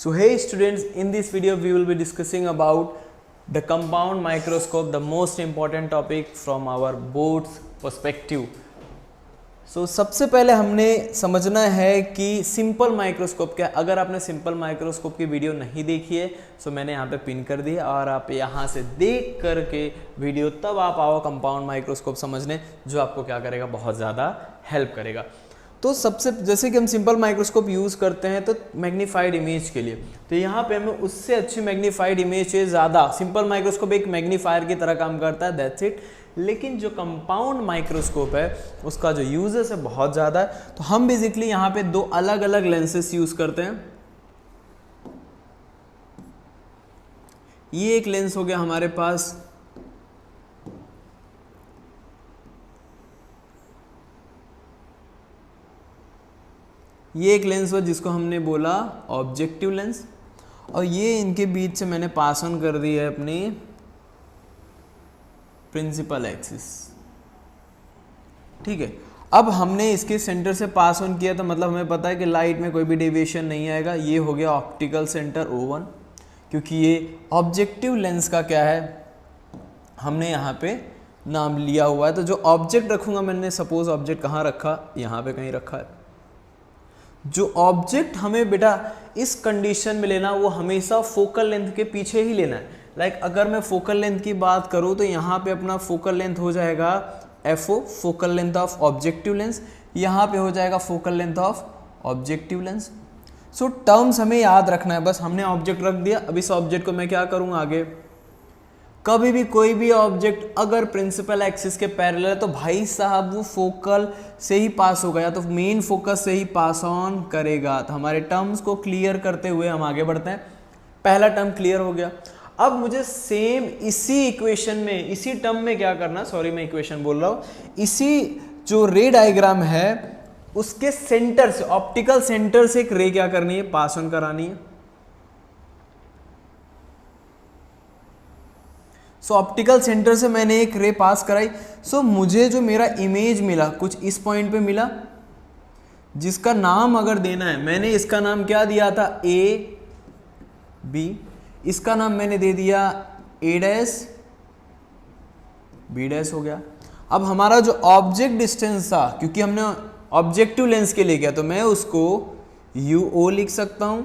So hey students, in this video we will be discussing about the compound microscope, the most important topic from our board's perspective. So सबसे पहले हमने समझना है कि simple microscope क्या है। अगर आपने सिंपल माइक्रोस्कोप की वीडियो नहीं देखी है तो मैंने यहाँ पे पिन कर दी है और आप यहाँ से देख करके वीडियो तब आप आओ कंपाउंड माइक्रोस्कोप समझने, जो आपको क्या करेगा, बहुत ज़्यादा हेल्प करेगा। तो सबसे जैसे कि हम सिंपल माइक्रोस्कोप यूज़ करते हैं तो मैग्नीफाइड इमेज के लिए, तो यहाँ पे हमें उससे अच्छी मैग्नीफाइड इमेज है ज़्यादा। सिंपल माइक्रोस्कोप एक मैग्नीफायर की तरह काम करता है, दैट्स इट। लेकिन जो कंपाउंड माइक्रोस्कोप है उसका जो यूजेस है बहुत ज़्यादा है। तो हम बेसिकली यहाँ पे दो अलग अलग लेंसेस यूज़ करते हैं। ये एक लेंस हो गया हमारे पास, ये एक लेंस हुआ जिसको हमने बोला ऑब्जेक्टिव लेंस, और ये इनके बीच से मैंने पास ऑन कर दी है अपनी प्रिंसिपल एक्सिस। ठीक है, अब हमने इसके सेंटर से पास ऑन किया तो मतलब हमें पता है कि लाइट में कोई भी डेविएशन नहीं आएगा। ये हो गया ऑप्टिकल सेंटर O1, क्योंकि ये ऑब्जेक्टिव लेंस का क्या है, हमने यहाँ पे नाम लिया हुआ है। तो जो ऑब्जेक्ट रखूँगा, मैंने सपोज ऑब्जेक्ट कहाँ रखा, यहाँ पे कहीं रखा है। जो ऑब्जेक्ट हमें बेटा इस कंडीशन में लेना, वो हमेशा फोकल लेंथ के पीछे ही लेना है। लाइक अगर मैं फोकल लेंथ की बात करूँ तो यहाँ पे अपना फोकल लेंथ हो जाएगा FO, focal length of objective lens. यहाँ पे हो जाएगा focal length of objective lens. So terms हमें याद रखना है। बस हमने ऑब्जेक्ट रख दिया, अब इस ऑब्जेक्ट को मैं क्या करूँगा आगे, कभी भी कोई भी ऑब्जेक्ट अगर प्रिंसिपल एक्सिस के पैरेलल है तो भाई साहब वो फोकल से ही पास होगा, या तो मेन फोकस से ही पास ऑन करेगा। तो हमारे टर्म्स को क्लियर करते हुए हम आगे बढ़ते हैं। पहला टर्म क्लियर हो गया। अब मुझे सेम इसी इक्वेशन में, इसी टर्म में क्या करना, सॉरी मैं इक्वेशन बोल रहा हूँ, इसी जो रे डायग्राम है उसके सेंटर से, ऑप्टिकल सेंटर से एक रे क्या करनी है, पास ऑन करानी है। सो ऑप्टिकल सेंटर से मैंने एक रे पास कराई। सो मुझे जो मेरा इमेज मिला कुछ इस पॉइंट पे मिला, जिसका नाम अगर देना है, मैंने इसका नाम क्या दिया था, AB, इसका नाम मैंने दे दिया A', B' हो गया। अब हमारा जो ऑब्जेक्ट डिस्टेंस था, क्योंकि हमने ऑब्जेक्टिव लेंस के लिए किया, तो मैं उसको UO लिख सकता हूं,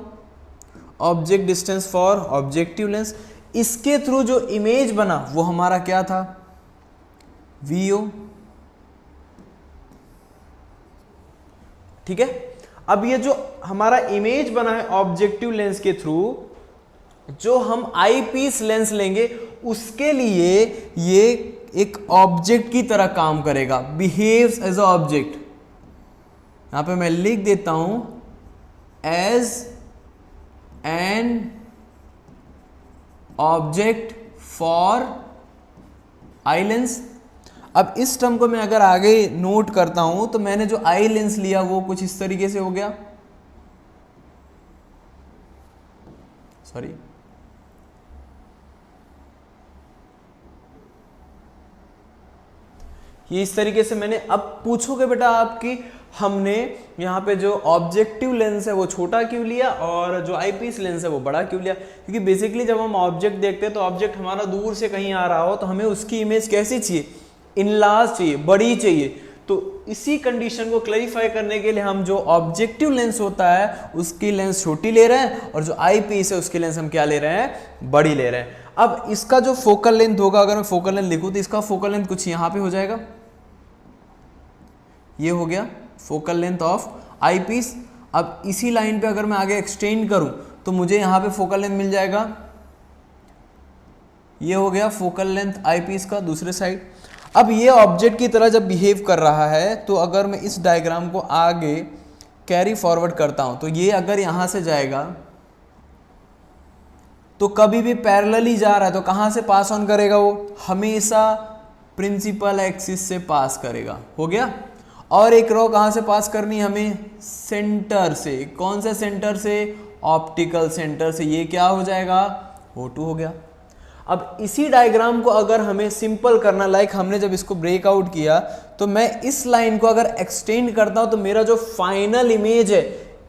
object distance for objective lens. इसके थ्रू जो इमेज बना वो हमारा क्या था, VO। ठीक है, अब ये जो हमारा इमेज बना है ऑब्जेक्टिव लेंस के थ्रू, जो हम आई पीस लेंस लेंगे उसके लिए ये एक ऑब्जेक्ट की तरह काम करेगा, बिहेव्स एज अ ऑब्जेक्ट। यहां पे मैं लिख देता हूं as an object for eye lens. अब इस टर्म को मैं अगर आगे नोट करता हूं तो मैंने जो आई लेंस लिया वो कुछ इस तरीके से हो गया, सॉरी ये इस तरीके से मैंने, अब पूछोगे बेटा आपकी हमने यहाँ पे जो ऑब्जेक्टिव लेंस है वो छोटा क्यों लिया और जो आईपीस लेंस है वो बड़ा क्यों लिया, क्योंकि बेसिकली जब हम ऑब्जेक्ट देखते हैं तो ऑब्जेक्ट हमारा दूर से कहीं आ रहा हो तो हमें उसकी इमेज कैसी चाहिए, इनलार्ज चाहिए, बड़ी चाहिए। तो इसी कंडीशन को क्लैरिफाई करने के लिए हम जो ऑब्जेक्टिव लेंस होता है उसकी लेंस छोटी ले रहे हैं, और जो आई पीस है उसकी लेंस हम क्या ले रहे हैं, बड़ी ले रहे हैं। अब इसका जो फोकल लेंथ होगा, अगर मैं फोकल लेंथ लिखूं तो इसका फोकल लेंथ कुछ यहाँ पे हो जाएगा, ये हो गया focal length of eyepiece. अब इसी लाइन पे अगर मैं आगे एक्सटेंड करूं तो मुझे यहां पे फोकल लेंथ मिल जाएगा, ये हो गया फोकल लेंथ आई पीस का दूसरे साइड। अब ये ऑब्जेक्ट की तरह जब बिहेव कर रहा है तो अगर मैं इस डायग्राम को आगे कैरी फॉरवर्ड करता हूं तो ये अगर यहां से जाएगा तो कभी भी पैरेलल ही जा रहा है, तो कहां से पास ऑन करेगा, वो हमेशा प्रिंसिपल एक्सिस से पास करेगा। हो गया। और एक रो कहां से पास करनी है हमें, सेंटर से। कौन से सेंटर से, ऑप्टिकल सेंटर से। ये क्या हो जाएगा, O2 हो गया। अब इसी डायग्राम को अगर हमें सिंपल करना, लाइक हमने जब इसको ब्रेकआउट किया तो मैं इस लाइन को अगर एक्सटेंड करता हूं तो मेरा जो फाइनल इमेज है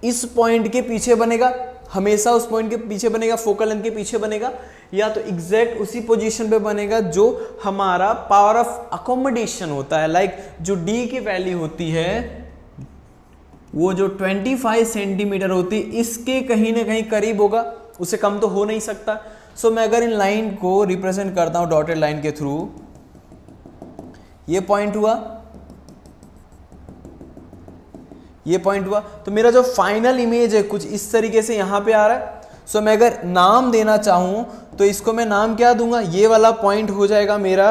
इस पॉइंट के पीछे बनेगा, हमेशा उस पॉइंट के पीछे बनेगा, फोकल लेंथ के पीछे बनेगा, या तो एग्जैक्ट उसी पोजीशन पे बनेगा जो हमारा पावर ऑफ अकोमोडेशन होता है। लाइक जो डी की वैल्यू होती है वो जो 25 सेंटीमीटर होती है इसके कहीं ना कहीं करीब होगा, उससे कम तो हो नहीं सकता। सो मैं अगर इन लाइन को रिप्रेजेंट करता हूं डॉटेड लाइन के थ्रू, ये पॉइंट हुआ, ये पॉइंट हुआ, तो मेरा जो फाइनल इमेज है कुछ इस तरीके से यहां पे आ रहा है। सो मैं अगर नाम देना चाहूं तो इसको मैं नाम क्या दूंगा, ये वाला पॉइंट हो जाएगा मेरा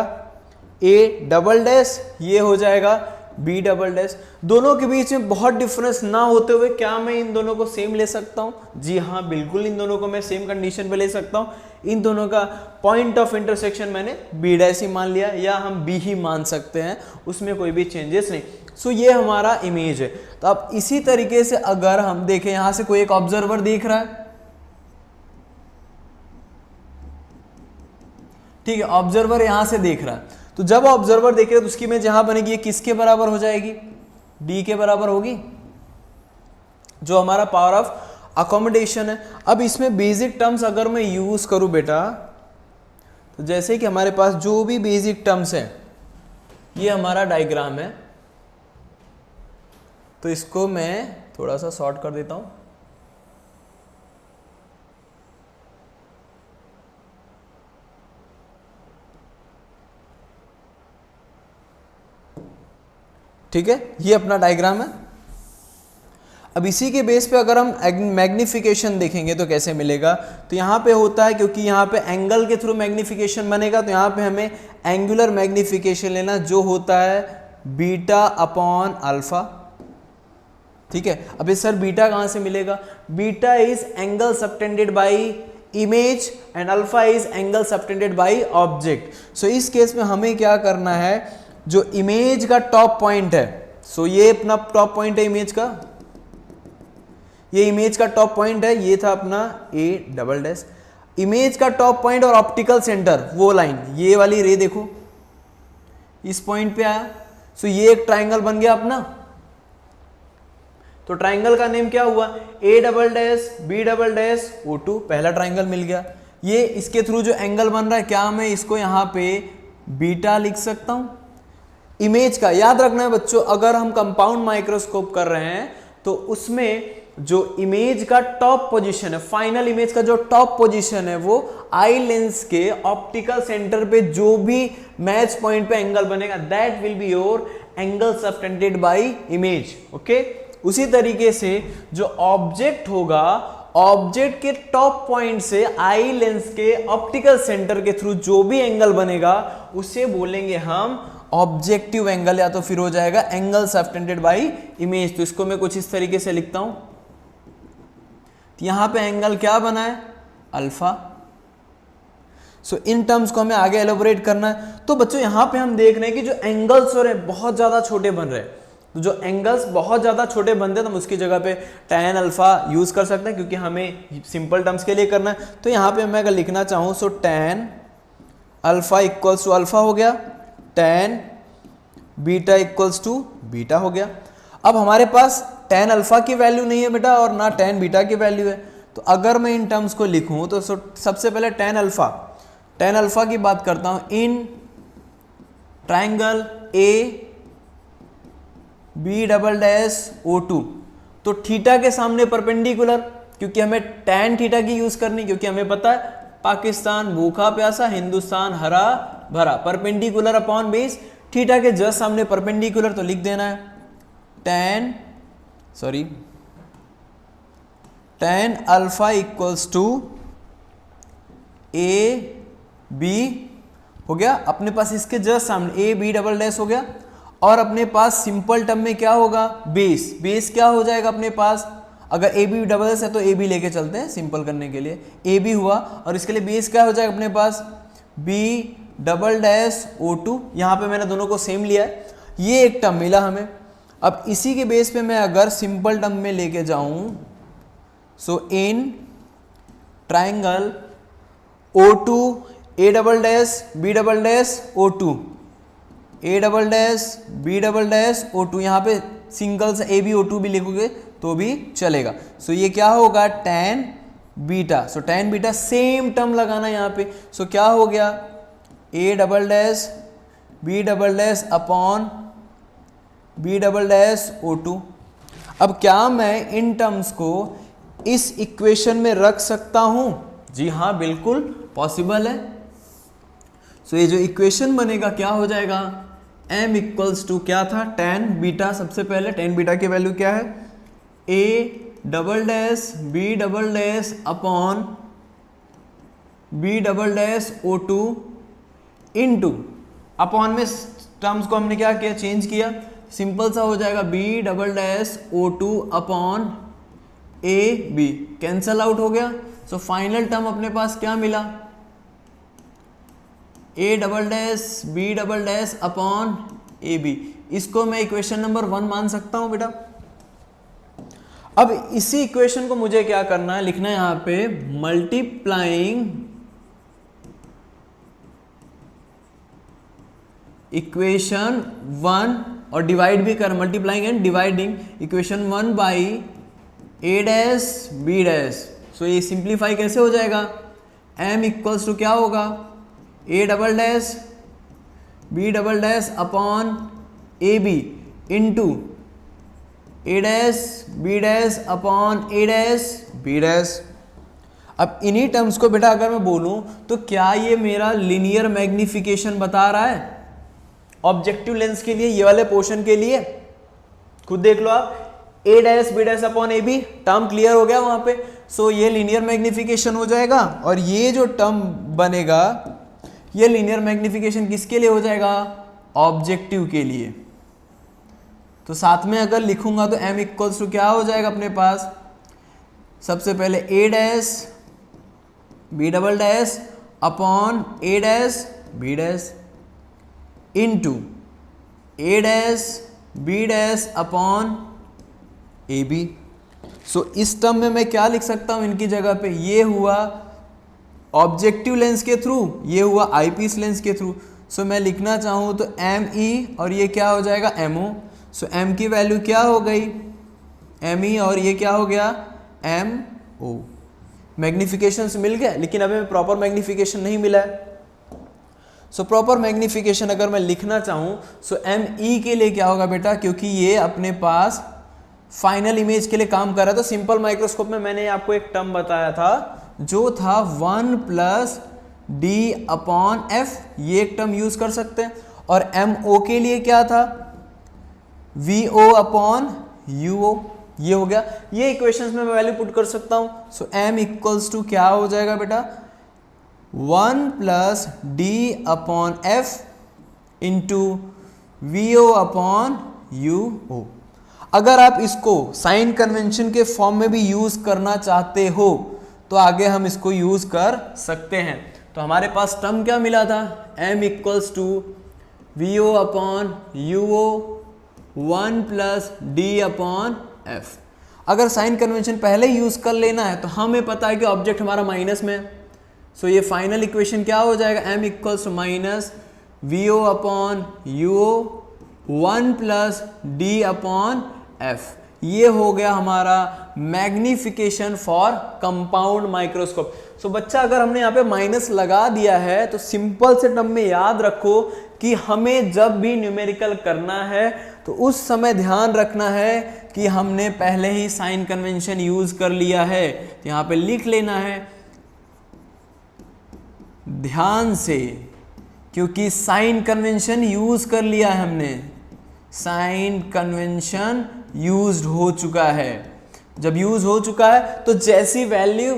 A डबल डैश, ये हो जाएगा B डबल डैश। दोनों के बीच में बहुत डिफरेंस ना होते हुए क्या मैं इन दोनों को सेम ले सकता हूं? जी हाँ, बिल्कुल इन दोनों को मैं सेम कंडीशन पे ले सकता हूं। इन दोनों का पॉइंट ऑफ इंटरसेक्शन मैंने B डैश ही मान लिया, या हम B ही मान सकते हैं, उसमें कोई भी चेंजेस नहीं। सो ये हमारा इमेज है। तो अब इसी तरीके से अगर हम देखें, यहां से कोई एक ऑब्जर्वर देख रहा है, ठीक है, ऑब्जर्वर यहां से देख रहा है, तो जब ऑब्जर्वर देख रहा है तो उसकी इमेज यहां बनेगी, ये किसके बराबर हो जाएगी? डी के बराबर होगी, जो हमारा पावर ऑफ अकोमोडेशन है। अब इसमें बेसिक टर्म्स अगर मैं यूज करूं बेटा, तो जैसे कि हमारे पास जो भी बेसिक टर्म्स है, ये हमारा डायग्राम है, तो इसको मैं थोड़ा सा शॉर्ट कर देता हूं। ठीक है, ये अपना डायग्राम है। अब इसी के बेस पे अगर हम मैग्निफिकेशन देखेंगे तो कैसे मिलेगा, तो यहां पे होता है, क्योंकि यहां पे एंगल के थ्रू मैग्निफिकेशन बनेगा, तो यहां पे हमें एंगुलर मैग्निफिकेशन लेना, जो होता है बीटा अपॉन अल्फा। ठीक है, अब इस सर बीटा कहां से मिलेगा? Beta is angle subtended by image and alpha is angle subtended by object. So इस केस में हमें क्या करना है, जो इमेज का टॉप पॉइंट है, सो ये अपना टॉप पॉइंट है इमेज का, ये इमेज का टॉप पॉइंट है, ये था अपना A डबल डैश। इमेज का टॉप पॉइंट और ऑप्टिकल सेंटर, वो लाइन, ये वाली रे देखो इस पॉइंट पे आया, सो ये एक ट्राइंगल बन गया अपना। तो ट्राइंगल का नेम क्या हुआ? A double dash B double dash O2, पहला ट्राइंगल मिल गया। ये इसके थ्रू जो एंगल बन रहा है, क्या मैं इसको यहां पे बीटा लिख सकता हूं? इमेज का याद रखना है बच्चों, अगर हम कंपाउंड माइक्रोस्कोप कर रहे हैं तो उसमें जो इमेज का टॉप पोजीशन है, फाइनल इमेज का जो टॉप पोजीशन है, वो आई लेंस के ऑप्टिकल सेंटर पे जो भी मैच पॉइंट पे एंगल बनेगा, that will be your angle subtended by image. Okay, उसी तरीके से जो ऑब्जेक्ट होगा, ऑब्जेक्ट के टॉप पॉइंट से आई लेंस के ऑप्टिकल सेंटर के थ्रू जो भी एंगल बनेगा, उसे बोलेंगे हम ऑब्जेक्टिव एंगल, या तो फिर हो जाएगा एंगल सबटेंडेड बाय इमेज। तो इसको मैं कुछ इस तरीके से लिखता हूं, तो यहां पे एंगल क्या बना है? अल्फा। सो इन टर्म्स को हमें आगे एलोबरेट करना है। तो बच्चों यहां पे हम देख रहे हैं कि जो एंगल्स हो रहे हैं बहुत ज्यादा छोटे बन रहे हैं, तो जो एंगल्स बहुत ज्यादा छोटे बनते हैं तो हम उसकी जगह पे tan अल्फा यूज कर सकते हैं, क्योंकि हमें सिंपल टर्म्स के लिए करना है। तो यहां पे मैं अगर लिखना चाहूं, so tan alpha equals to alpha हो गया, tan beta equals to beta हो गया। अब हमारे पास tan अल्फा की वैल्यू नहीं है बेटा, और ना tan बीटा की वैल्यू है, तो अगर मैं इन टर्म्स को लिखूं तो सबसे पहले tan अल्फा की बात करता हूं। In triangle A B double dash O2, तो थीटा के सामने परपेंडिकुलर, क्योंकि हमें tan थीटा की यूज करनी, क्योंकि हमें पता है पाकिस्तान भूखा प्यासा, हिंदुस्तान हरा भरा, परपेंडिकुलर अपॉन बेस, थीटा के जस्ट सामने परपेंडिकुलर, तो लिख देना है tan alpha equals to A B हो गया अपने पास, इसके जस्ट सामने A B डबल डैश हो गया, और अपने पास सिंपल टर्म में क्या होगा? बेस क्या हो जाएगा अपने पास? अगर ए बी डबल एस है तो ए बी लेके चलते हैं सिंपल करने के लिए, ए बी हुआ, और इसके लिए बेस क्या हो जाएगा अपने पास? B double dash O2। यहाँ पे मैंने दोनों को सेम लिया है, ये एक टर्म मिला हमें। अब इसी के बेस पे मैं अगर सिंपल टर्म में लेके जाऊं, so in triangle O2 A double dash B double dash O2, A double dash B double dash O2, यहाँ पे सिंगल से AB O2 भी लिखोगे तो भी चलेगा। सो ये क्या होगा? tan बीटा, सो tan बीटा सेम टर्म लगाना यहाँ पे। सो क्या हो गया, a double dash b double dash upon b double dash O2। अब क्या मैं इन टर्म्स को इस इक्वेशन में रख सकता हूं? जी हाँ, बिल्कुल पॉसिबल है। सो ये जो इक्वेशन बनेगा क्या हो जाएगा, m इक्वल्स टू क्या था, tan बीटा। सबसे पहले tan बीटा की वैल्यू क्या है, a double dash b double dash upon b double dash O2 into, upon में टर्म्स को हमने क्या किया, चेंज किया, सिंपल सा हो जाएगा b double dash O2 upon a b, cancel out हो गया। सो फाइनल टर्म अपने पास क्या मिला, a double dash b double dash upon A B. इसको मैं इक्वेशन नंबर 1 मान सकता हूं बेटा। अब इसी इक्वेशन को मुझे क्या करना है, लिखना है यहां पे मल्टीप्लाइंग इक्वेशन 1 और डिवाइड भी कर, multiplying and dividing equation 1 by a dash b dash. So ये सिंप्लीफाई कैसे हो जाएगा, m इक्वल्स टू क्या होगा, a double dash b double dash upon A B into a dash b dash upon a dash b dash. अब इन्हीं terms को बेटा अगर मैं बोलूं तो क्या ये मेरा लिनियर मैग्निफिकेशन बता रहा है ऑब्जेक्टिव लेंस के लिए, ये वाले पोर्शन के लिए? खुद देख लो आप, a dash b dash upon A B, term clear हो गया वहां पे। सो ये लीनियर मैग्निफिकेशन हो जाएगा, और ये जो टर्म बनेगा ये लीनियर मैग्निफिकेशन किसके लिए हो जाएगा, ऑब्जेक्टिव के लिए। तो साथ में अगर लिखूंगा तो m इक्वल्स टू क्या हो जाएगा अपने पास, सबसे पहले a dash b double dash upon a dash b dash into a dash b dash upon A B. So इस टर्म में मैं क्या लिख सकता हूं इनकी जगह पे, ये हुआ ऑब्जेक्टिव लेंस के थ्रू, ये हुआ आईपीस लेंस के थ्रू। सो मैं लिखना चाहूं तो एम ई और ये क्या हो जाएगा एम ओ। सो एम की वैल्यू क्या हो गई एम ई और ये क्या हो गया एम ओ। मैग्निफिकेशन से मिल गया, लेकिन अभी प्रॉपर मैग्निफिकेशन नहीं मिला है। सो प्रॉपर मैग्निफिकेशन अगर मैं लिखना चाहूं सो एम ई के लिए क्या होगा बेटा, क्योंकि ये अपने पास फाइनल इमेज के लिए काम कर रहा है। तो सिंपल माइक्रोस्कोप में मैंने आपको एक टर्म बताया था जो था 1 प्लस डी अपॉन एफ, ये एक टर्म यूज कर सकते हैं। और एम ओ के लिए क्या था वी ओ अपॉन यू ओ, ये हो गया। ये इक्वेशंस में मैं वैल्यू पुट कर सकता हूं। सो एम इक्वल्स टू क्या हो जाएगा बेटा 1 plus D upon F into V O upon U O. अगर आप इसको साइन कन्वेंशन के फॉर्म में भी यूज करना चाहते हो तो आगे हम इसको यूज कर सकते हैं। तो हमारे पास टर्म क्या मिला था m equals to V O upon U O 1 plus D upon F. अगर साइन कन्वेंशन पहले यूज कर लेना है तो हमें पता है कि ऑब्जेक्ट हमारा माइनस में है। सो ये फाइनल इक्वेशन क्या हो जाएगा m equals to minus V O upon U O 1 plus D upon F. ये हो गया हमारा magnification for compound microscope. So बच्चा अगर हमने यहाँ पे माइनस लगा दिया है तो सिंपल से टर्म में याद रखो कि हमें जब भी न्यूमेरिकल करना है तो उस समय ध्यान रखना है कि हमने पहले ही साइन कन्वेंशन यूज कर लिया है। तो यहाँ पे लिख लेना है ध्यान से, क्योंकि साइन कन्वेंशन यूज कर लिया है हमने, साइन कन्वेंशन यूज्ड हो चुका है। जब यूज हो चुका है तो जैसी वैल्यू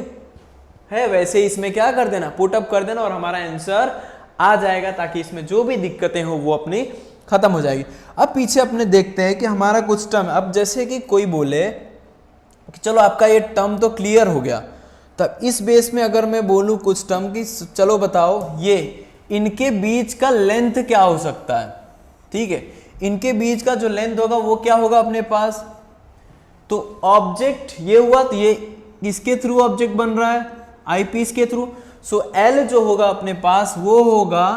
है वैसे इसमें क्या कर देना पुट अप कर देना और हमारा आंसर आ जाएगा, ताकि इसमें जो भी दिक्कतें हो वो अपनी खत्म हो जाएगी। अब पीछे अपने देखते हैं कि हमारा कुछ टर्म, अब जैसे कि कोई बोले कि चलो आपका ये टर्म तो क्लियर हो गया, तब इस बेस में अगर मैं बोलूं कुछ टर्म की, चलो बताओ ये इनके बीच का लेंथ क्या हो सकता है। ठीक है, इनके बीच का जो लेंथ होगा वो क्या होगा अपने पास, तो ऑब्जेक्ट ये हुआ, तो ये किसके थ्रू ऑब्जेक्ट बन रहा है आईपीस के थ्रू। सो एल जो होगा अपने पास वो होगा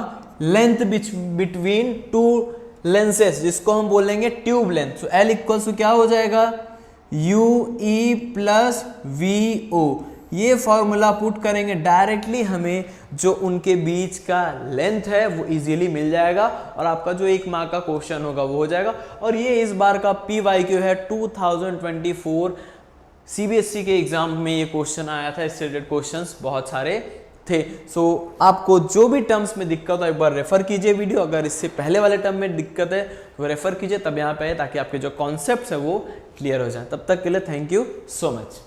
लेंथ बिटवीन टू लेंसेस, जिसको हम बोलेंगे tube length. So L equals to क्या हो जाएगा U E plus V O. ये फॉर्मूला पुट करेंगे डायरेक्टली, हमें जो उनके बीच का लेंथ है वो इजीली मिल जाएगा और आपका जो 1 मार्क का क्वेश्चन होगा वो हो जाएगा। और ये इस बार का PYQ है 2024 CBSE के एग्जाम में ये क्वेश्चन आया था, इससे रिलेटेड क्वेश्चंस बहुत सारे थे। सो आपको जो भी टर्म्स में दिक्कत हो एक बार रेफर कीजिए वीडियो, अगर इससे पहले वाले टर्म में दिक्कत है तो रेफर कीजिए, तब यहाँ पे आए ताकि आपके जो कॉन्सेप्ट्स है वो क्लियर हो जाए। तब तक के लिए थैंक यू सो मच।